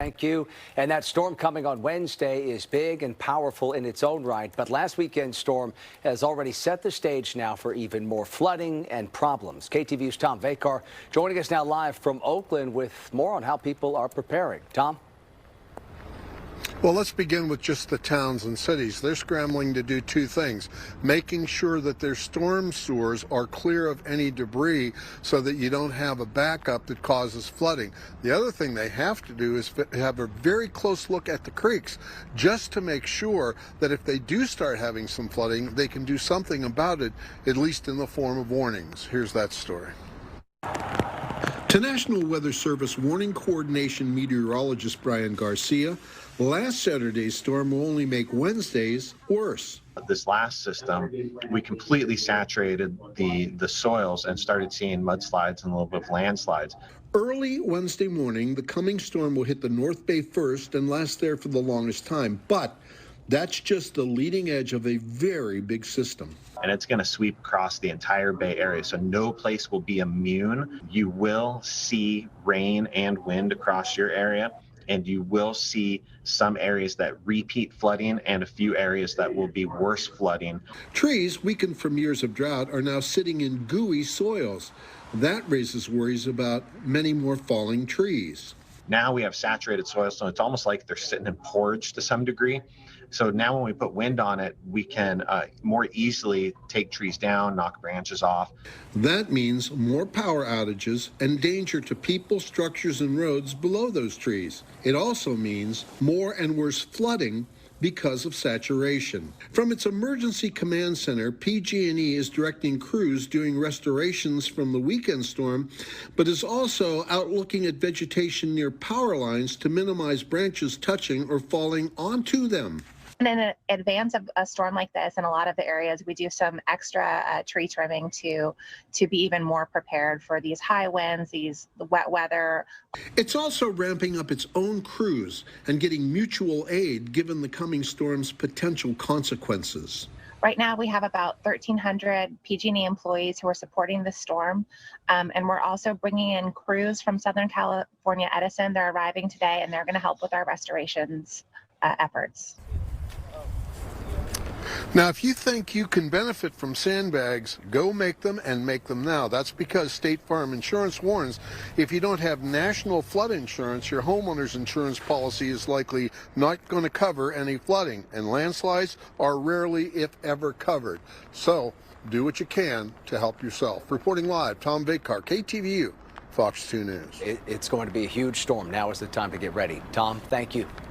Thank you. And that storm coming on Wednesday is big and powerful in its own right. But last weekend's storm has already set the stage now for even more flooding and problems. KTVU's Tom Vakar joining us now live from Oakland with more on how people are preparing. Tom? Well, let's begin with just the towns and cities. They're scrambling to do two things: making sure that their storm sewers are clear of any debris so that you don't have a backup that causes flooding. The other thing they have to do is have a very close look at the creeks, just to make sure that if they do start having some flooding, they can do something about it, at least in the form of warnings. Here's that story. To National Weather Service Warning Coordination meteorologist Brian Garcia, last Saturday's storm will only make Wednesdays worse. This last system, we completely saturated the soils and started seeing mudslides and a little bit of landslides. Early Wednesday morning, the coming storm will hit the North Bay first and last there for the longest time, but that's just the leading edge of a very big system. And it's going to sweep across the entire Bay Area, so no place will be immune. You will see rain and wind across your area, and you will see some areas that repeat flooding and a few areas that will be worse flooding. Trees weakened from years of drought are now sitting in gooey soils. That raises worries about many more falling trees. Now we have saturated soil, so it's almost like they're sitting in porridge to some degree. So now when we put wind on it, we can more easily take trees down, knock branches off. That means more power outages and danger to people, structures, and roads below those trees. It also means more and worse flooding because of saturation. From its emergency command center, PG&E is directing crews doing restorations from the weekend storm, but is also out looking at vegetation near power lines to minimize branches touching or falling onto them. And in advance of a storm like this, in a lot of the areas, we do some extra tree trimming to be even more prepared for these high winds, the wet weather. It's also ramping up its own crews and getting mutual aid given the coming storm's potential consequences. Right now, we have about 1,300 PG&E employees who are supporting the storm, and we're also bringing in crews from Southern California Edison. They're arriving today, and they're going to help with our restorations efforts. Now, if you think you can benefit from sandbags, go make them, and make them now. That's because State Farm Insurance warns if you don't have national flood insurance, your homeowner's insurance policy is likely not going to cover any flooding, and landslides are rarely, if ever, covered. So do what you can to help yourself. Reporting live, Tom Vakar, KTVU, Fox 2 News. It's going to be a huge storm. Now is the time to get ready. Tom, thank you.